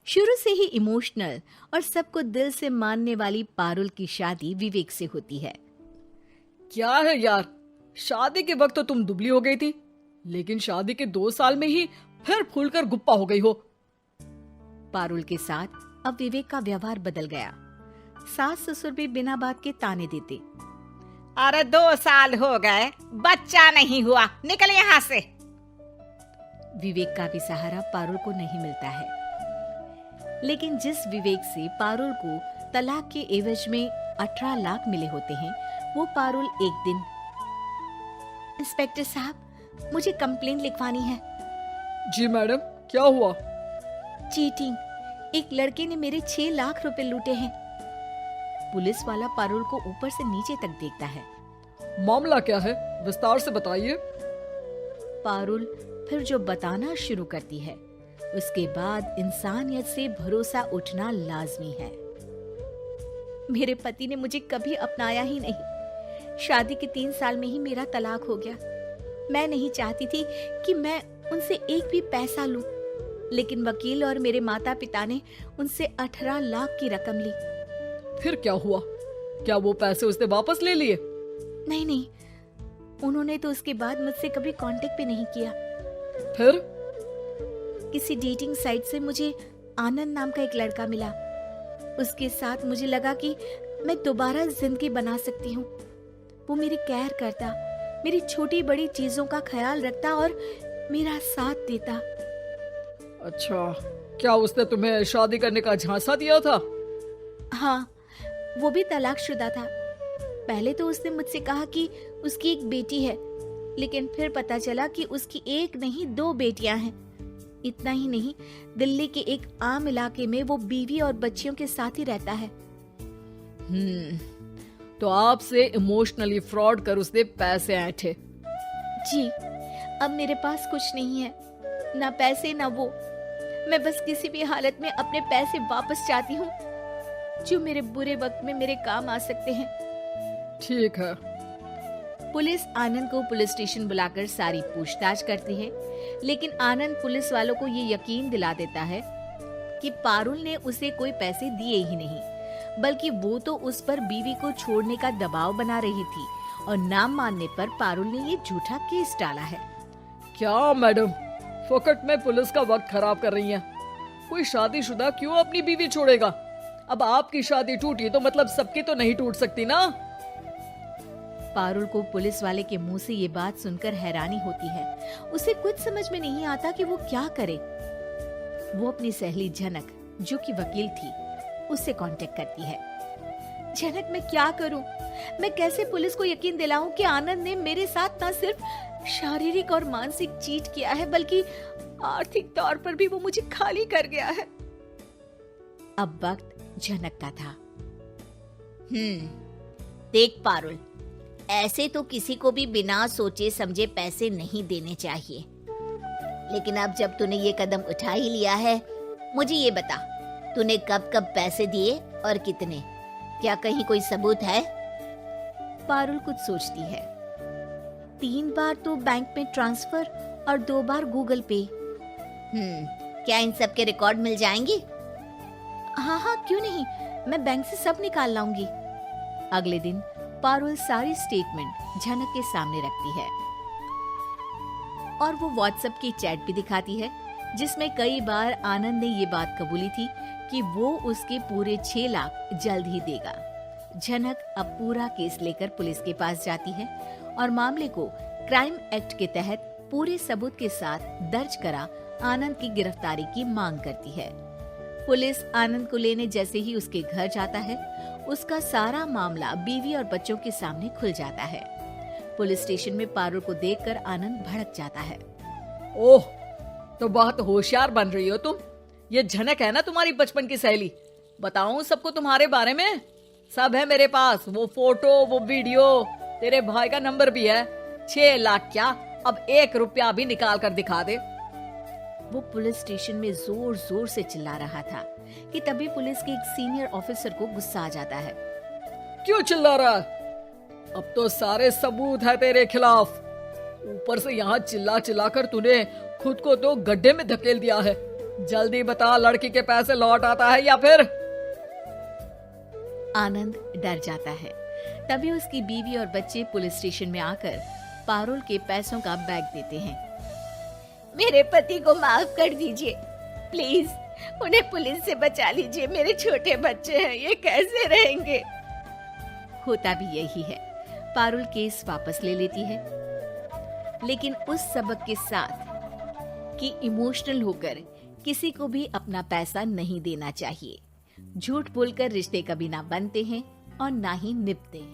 शुरू से ही इमोशनल और सबको दिल से मानने वाली पारुल की शादी विवेक से होती है। क्या है यार, शादी के वक्त तो तुम दुबली हो गई थी, लेकिन शादी के 2 साल में ही फिर फूलकर गुप्पा हो गई हो। पारुल के साथ अब विवेक का व्यवहार बदल गया। सास ससुर भी बिना बात के ताने देते। अरे 2 साल हो गए, बच्चा नहीं हुआ, निकल यहाँ से। विवेक का भी सहारा पारुल को नहीं मिलता है, लेकिन जिस विवेक से पारुल को तलाक के एवज में 18 लाख मिले होते हैं, वो पारुल एक दिन, इंस्पेक्टर साहब मुझे कंप्लेंट लिखवानी है। जी मैडम, क्या हुआ? चीटिंग, एक लड़के ने मेरे 6 लाख रुपए लूटे हैं। पुलिस वाला पारुल को ऊपर से नीचे तक देखता है। मामला क्या है, विस्तार से बताइए। पारुल फिर जो बताना शुरू करती है, उसके बाद इंसानियत से भरोसा उठना लाजमी है। मेरे पति ने मुझे कभी अपनाया ही नहीं। शादी के 3 साल में ही मेरा तलाक हो गया। मैं नहीं चाहती थी कि मैं उनसे एक भी पैसा लूं, लेकिन वकील और मेरे माता पिता ने उनसे 18 लाख की रकम ली। फिर क्या हुआ? क्या वो पैसे उसने वापस ले लिए? नहीं, उन्होंने तो उसके बाद मुझसे कभी कांटेक्ट भी नहीं किया। फिर? किसी डेटिंग साइट से मुझे आनंद नाम का एक लड़का मिला। उसके साथ मुझे लगा कि मैं दोबारा जिंदगी बना सकती हूँ। वो मेरी केयर करता, मेरी छोटी बड़ी चीजों का ख्याल रखता और मेरा साथ देता। अच्छा, क्या उसने तुम्हें शादी करने का झांसा दिया था? हाँ, वो भी तलाकशुदा था। पहले तो उसने मुझसे कहा कि उसकी एक बेटी है, लेकिन फिर पता चला कि उसकी एक नहीं 2 बेटियां हैं। इतना ही नहीं, दिल्ली के एक आम इलाके में वो बीवी और बच्चियों के साथ ही रहता है। तो आपसे इमोशनली फ्रॉड कर उसने पैसे ऐंठे। जी, अब मेरे पास कुछ नहीं है, ना पैसे ना वो। मैं बस किसी भी हालत में अपने पैसे वापस चाहती हूँ, जो मेरे बुरे वक्त में मेरे काम आ सकते हैं। ठीक है। पुलिस आनंद को पुलिस स्टेशन बुलाकर सारी पूछताछ करती है, लेकिन आनंद पुलिस वालों को ये यकीन दिला देता है कि पारुल ने उसे कोई पैसे दिए ही नहीं, बल्कि वो तो उस पर बीवी को छोड़ने का दबाव बना रही थी और ना मानने पर पारुल ने ये झूठा केस डाला है। क्या मैडम, फोकट में पुलिस का वक्त खराब कर रही हैं। कोई शादीशुदा क्यों अपनी बीवी छोड़ेगा? अब आपकी शादी टूटी तो मतलब सबकी तो नहीं टूट सकती ना। पारुल को पुलिस वाले के मुंह से ये बात सुनकर हैरानी होती है। उसे कुछ समझ में नहीं आता कि वो क्या करे। वो अपनी सहेली झनक, जो कि वकील थी, उससे कांटेक्ट करती है। झनक, मैं क्या करूं? मैं कैसे पुलिस को यकीन दिलाऊं कि आनंद ने मेरे साथ न सिर्फ शारीरिक और मानसिक चीट किया है, बल्कि आर्थिक तौर पर भी वो मुझे खाली कर गया है। अब वक्त झनक का था। देख पारुल, ऐसे तो किसी को भी बिना सोचे समझे पैसे नहीं देने चाहिए, लेकिन अब जब तूने ये कदम उठा ही लिया है, मुझे ये बता, तूने कब कब पैसे दिए और कितने? क्या कहीं कोई सबूत है? पारुल कुछ सोचती है। 3 बार तो बैंक में ट्रांसफर और 2 बार गूगल पे। क्या इन सब के रिकॉर्ड मिल जाएंगे? हाँ, क्यों नहीं, मैं बैंक से सब निकाल लाऊंगी। अगले दिन पारुल सारी स्टेटमेंट झनक के सामने रखती है और वो व्हाट्सएप की चैट भी दिखाती है, जिसमें कई बार आनंद ने ये बात कबूली थी कि वो उसके पूरे 6 लाख जल्द ही देगा। झनक अब पूरा केस लेकर पुलिस के पास जाती है और मामले को क्राइम एक्ट के तहत पूरे सबूत के साथ दर्ज करा आनंद की गिरफ्तारी की मांग करती है। पुलिस आनंद को लेने जैसे ही उसके घर जाता है, उसका सारा मामला बीवी और बच्चों के सामने खुल जाता है। पुलिस स्टेशन में पारुल को देखकर आनंद भड़क जाता है। ओह, तो बहुत होशियार बन रही हो तुम। ये झनक है ना तुम्हारी बचपन की सहेली? बताऊं सबको तुम्हारे बारे में? सब है मेरे पास, वो फोटो, वो वीडियो, तेरे भाई का नंबर भी है। 6 लाख क्या, अब 1 रुपया भी निकाल कर दिखा दे। वो पुलिस स्टेशन में जोर जोर से चिल्ला रहा था कि तभी पुलिस के एक सीनियर ऑफिसर को गुस्सा आ जाता है। क्यों चिल्ला रहा है? अब तो सारे सबूत है तेरे खिलाफ। ऊपर से यहाँ चिल्ला चिल्ला कर तूने खुद को तो गड्ढे में धकेल दिया है। जल्दी बता, लड़की के पैसे लौट आता है या फिर? आनंद डर जाता है। तभी उसकी बीवी और बच्चे पुलिस स्टेशन में आकर पारुल के पैसों का बैग देते हैं। मेरे पति को माफ कर दीजिए प्लीज, उन्हें पुलिस से बचा लीजिए। मेरे छोटे बच्चे हैं, ये कैसे रहेंगे? होता भी यही है। पारुल केस वापस ले लेती है, लेकिन उस सबक के साथ कि इमोशनल होकर किसी को भी अपना पैसा नहीं देना चाहिए। झूठ बोलकर रिश्ते कभी ना बनते हैं और ना ही निभते हैं।